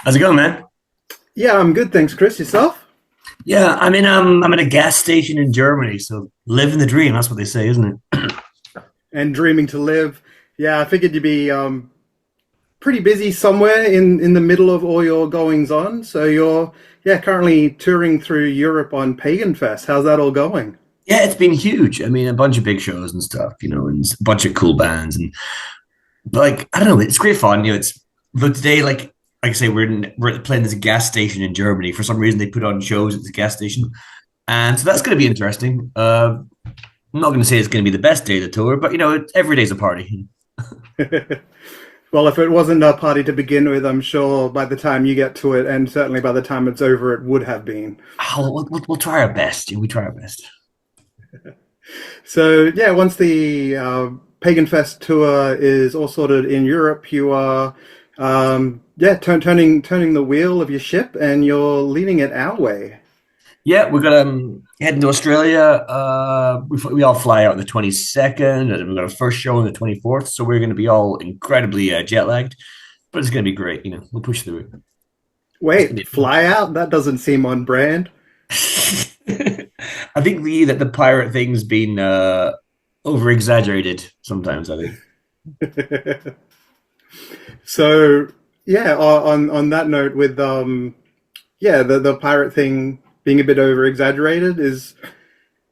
How's it going, man? Yeah, I'm good, thanks, Chris. Yourself? Yeah, I'm at a gas station in Germany, so living the dream. That's what they say, isn't it? And dreaming to live. Yeah, I figured you'd be pretty busy somewhere in the middle of all your goings on. So you're currently touring through Europe on Pagan Fest. How's that all going? Yeah, it's been huge. I mean, a bunch of big shows and stuff, and a bunch of cool bands, and but like I don't know, it's great fun. It's but today, like I say, we're playing this gas station in Germany. For some reason, they put on shows at this gas station, and so that's going to be interesting. I'm not going to say it's going to be the best day of the tour, but every day's a party. Well, if it wasn't a party to begin with, I'm sure by the time you get to it, and certainly by the time it's over, it would have been. We'll try our best. We try our best. So yeah, once the Pagan Fest tour is all sorted in Europe, you are turning the wheel of your ship, and you're leading it our way. Yeah, we're gonna heading to Australia. We all fly out on the 22nd, and we've got our first show on the 24th. So we're going to be all incredibly jet lagged, but it's going to be great. We'll push through it. Wait, fly out? That doesn't seem on brand. I think the pirate thing's been over exaggerated sometimes. I think. So yeah, on that note, with the pirate thing being a bit over exaggerated, is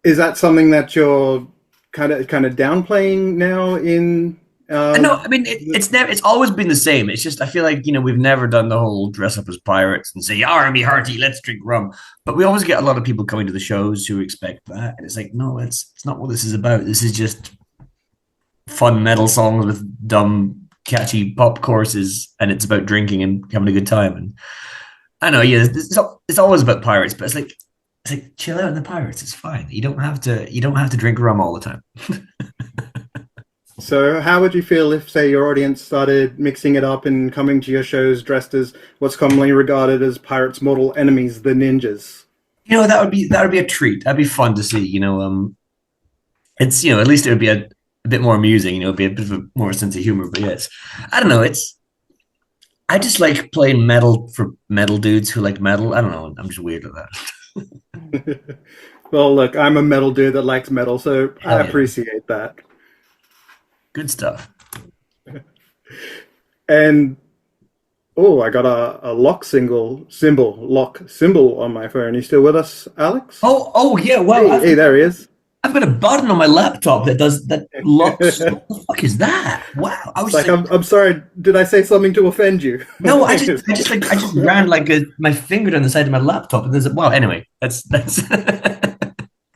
that something that you're kind of downplaying now in No, I mean it's never. It's always been the same. It's just I feel like we've never done the whole dress up as pirates and say "Army hearty, let's drink rum." But we always get a lot of people coming to the shows who expect that, and it's like, no, it's not what this is about. This is just fun metal songs with dumb, catchy pop choruses, and it's about drinking and having a good time. And I know, yeah, it's always about pirates, but it's like chill out in the pirates. It's fine. You don't have to drink rum all the time. So how would you feel if, say, your audience started mixing it up and coming to your shows dressed as what's commonly regarded as pirates' mortal enemies, the ninjas? That would be a treat. That'd be fun to see. It's at least it would be a bit more amusing. It'd be a bit of a more sense of humor. But yes, I don't know. I just like playing metal for metal dudes who like metal. I don't know. I'm just weird at that. Well, look, I'm a metal dude that likes metal, so I Hell yeah, appreciate that. good stuff. And oh, I got a lock symbol on my phone. You still with us, Alex? Oh yeah. Well, Hey, there he is. I've got a button on my laptop that does that locks. What the fuck is that? Wow. I It's was like like, I'm sorry. Did I say something to offend you? no, I just ran my finger down the side of my laptop, and there's a, well, anyway, that's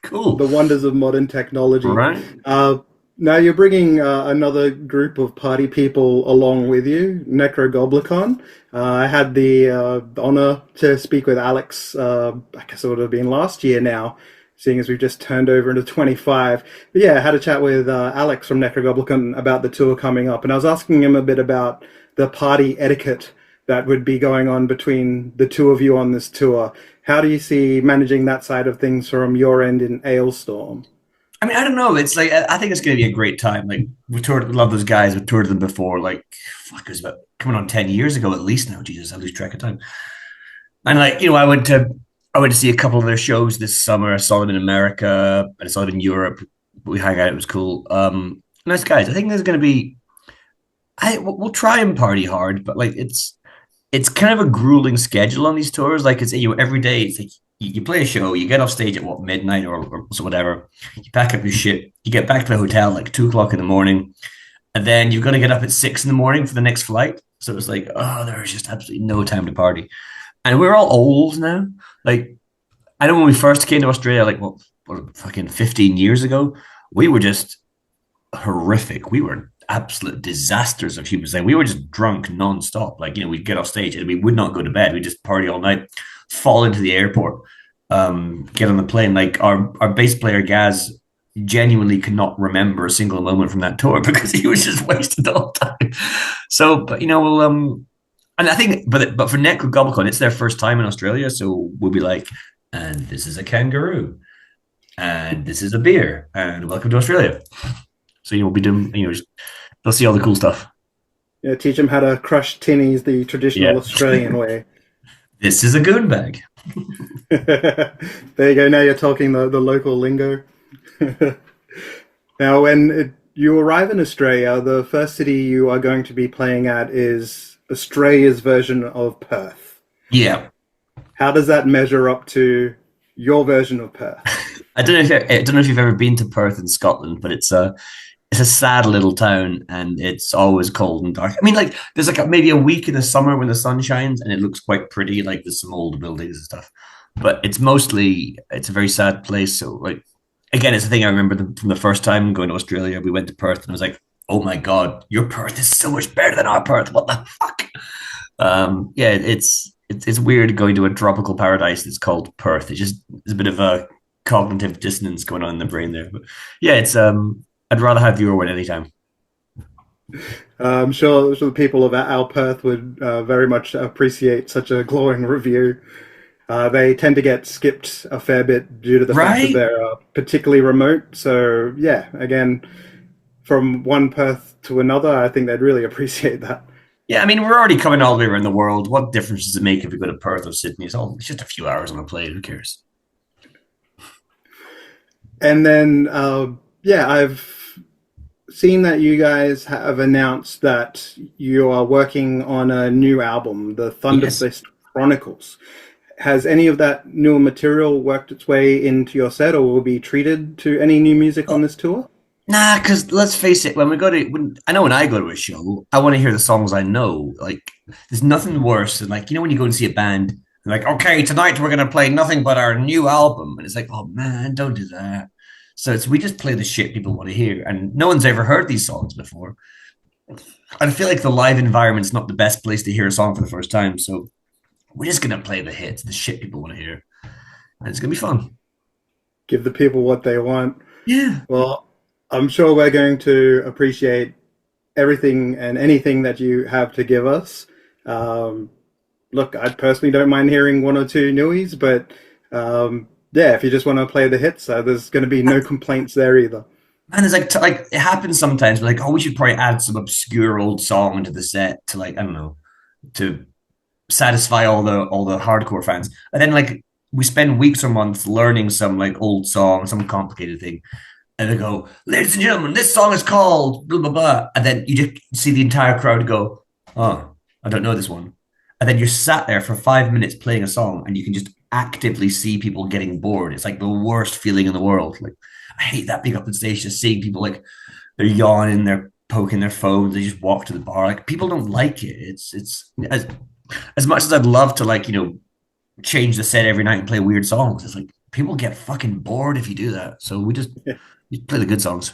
cool, The wonders of modern technology. right? Uh, Now you're bringing another group of party people along with you, Necrogoblicon. I had the honor to speak with Alex. I guess it would have been last year now, seeing as we've just turned over into 25. But yeah, I had a chat with Alex from Necrogoblicon about the tour coming up, and I was asking him a bit about the party etiquette that would be going on between the two of you on this tour. How do you see managing that side of things from your end in Ailstorm? I mean, I don't know. It's like I think it's going to be a great time. Like we love those guys. We've toured them before. Like fuck, it was about coming on 10 years ago at least now. Jesus, I lose track of time. And like I went to see a couple of their shows this summer. I saw them in America and I saw them in Europe. We hung out. It was cool. Nice guys. I think there's going to be. We'll try and party hard, but like it's kind of a grueling schedule on these tours. Like it's every day. It's like you play a show, you get off stage at what midnight or so whatever. You pack up your shit, you get back to the hotel like 2 o'clock in the morning, and then you've got to get up at 6 in the morning for the next flight. So it's like, oh, there's just absolutely no time to party. And we're all old now. Like I know when we first came to Australia, like what fucking 15 years ago, we were just horrific. We were absolute disasters of humans. Like we were just drunk nonstop. Like we'd get off stage and we would not go to bed. We'd just party all night, fall into the airport, get on the plane. Like our bass player Gaz genuinely could not remember a single moment from that tour because he was just wasted all the time. So, but we'll and I think, but for Necro Gobblecon, it's their first time in Australia, so we'll be like, and this is a kangaroo, and this is a beer, and welcome to Australia. So we'll be doing, they'll see all the cool stuff. Yeah, teach them how to crush tinnies the traditional Yeah. Australian way. This is a goon bag. There you go. Now you're talking the local lingo. Now, you arrive in Australia, the first city you are going to be playing at is Australia's version of Perth. Yeah. How does that measure up to your version of Perth? I don't know if you've ever been to Perth in Scotland, but it's a sad little town, and it's always cold and dark. I mean, like there's like maybe a week in the summer when the sun shines and it looks quite pretty, like there's some old buildings and stuff. But it's a very sad place. So like again, it's the thing I remember from the first time going to Australia. We went to Perth and I was like, oh my god, your Perth is so much better than our Perth. What the fuck? Yeah, it's weird going to a tropical paradise that's called Perth. It's a bit of a cognitive dissonance going on in the brain there. But yeah, it's I'd rather have your win anytime. I'm sure the people of our Perth would very much appreciate such a glowing review. They tend to get skipped a fair bit due to the fact that Right? they're particularly remote. So yeah, again, from one Perth to another, I think they'd really appreciate that. Yeah, I mean we're already coming all the way around the world. What difference does it make if we go to Perth or Sydney? It's just a few hours on a plane. Who cares? And then, yeah, I've seen that you guys have announced that you are working on a new album, the Yes. Thunderfist Chronicles. Has any of that newer material worked its way into your set or will be treated to any new music on this tour? Nah, because let's face it, I know when I go to a show, I want to hear the songs I know. Like, there's nothing worse than like, when you go and see a band, they're like, okay, tonight we're gonna play nothing but our new album, and it's like, oh man, don't do that. So we just play the shit people want to hear, and no one's ever heard these songs before. I feel like the live environment's not the best place to hear a song for the first time, so we're just gonna play the hits, the shit people want to hear, and it's gonna be fun. Give the people what they want. Yeah. Well, I'm sure we're going to appreciate everything and anything that you have to give us. Um, Look, I personally don't mind hearing one or two newies, but yeah, if you just want to play the hits, there's going to be no complaints there either. And there's like it happens sometimes. We're like, oh, we should probably add some obscure old song into the set to like I don't know to satisfy all the hardcore fans. And then like we spend weeks or months learning some like old song, some complicated thing, and they go, ladies and gentlemen, this song is called blah blah blah, and then you just see the entire crowd go, oh, I don't know this one, and then you're sat there for 5 minutes playing a song, and you can just actively see people getting bored. It's like the worst feeling in the world. Like I hate that being up on stage, just seeing people like they're yawning, they're poking their phones, they just walk to the bar. Like people don't like it. It's as much as I'd love to like change the set every night and play weird songs. It's like people get fucking bored if you do that. So we play the good songs.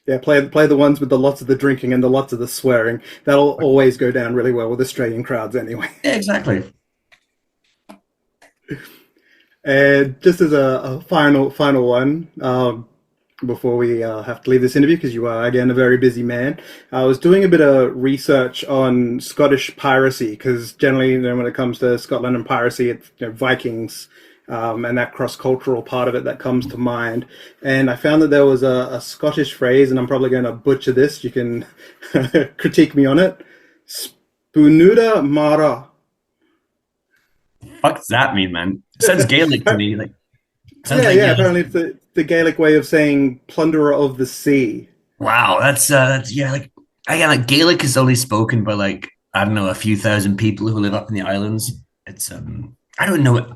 Yeah, play the ones with the lots of the drinking and the lots of the swearing. That'll always go down really well with Australian crowds anyway. Yeah, exactly. And just as a final one, before we have to leave this interview, because you are again a very busy man, I was doing a bit of research on Scottish piracy, because generally, when it comes to Scotland and piracy, it's Vikings. And that cross-cultural part of it that comes to mind. And I found that there was a Scottish phrase, and I'm probably going to butcher this. You can critique me on it. Spunuda Mara. Fuck does that mean, man? It sounds Gaelic to me. Like sounds Yeah, like yeah. Apparently, it's the Gaelic way of saying plunderer of the sea. wow. That's yeah. Like again, like Gaelic is only spoken by like I don't know a few thousand people who live up in the islands. It's I don't know it.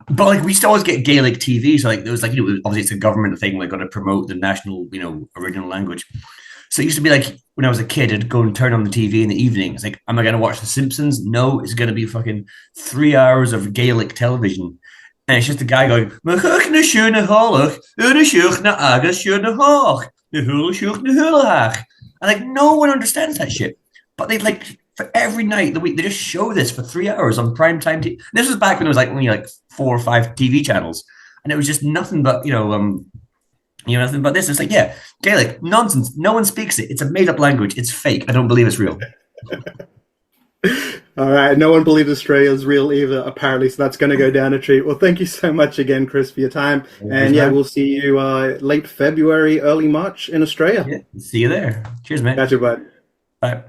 But like we used to always get Gaelic TV, so like there was like obviously it's a government thing, like got to promote the national original language. So it used to be like when I was a kid, I'd go and turn on the TV in the evening. It's like, am I going to watch The Simpsons? No, it's going to be fucking 3 hours of Gaelic television, and it's just a guy going, "Machach na siúr na hálach, ura siúch na agus siúr na hách, na hula siúch na hulach." And like no one understands that shit, but they like for every night of the week they just show this for 3 hours on prime time. This was back when it was like only like 4 or 5 TV channels, and it was just nothing but nothing but this. It's like yeah, Gaelic nonsense. No one speaks it. It's a made up language. It's fake. I don't believe it's real. All right, no one believes Australia's real either, apparently, so that's going to go down a treat. Well, thank you so much again, Chris, for your time. Always, And yeah, man. we'll see you late February, early March in Australia. Yeah, see you there. Cheers, mate. Gotcha, bud. Bye.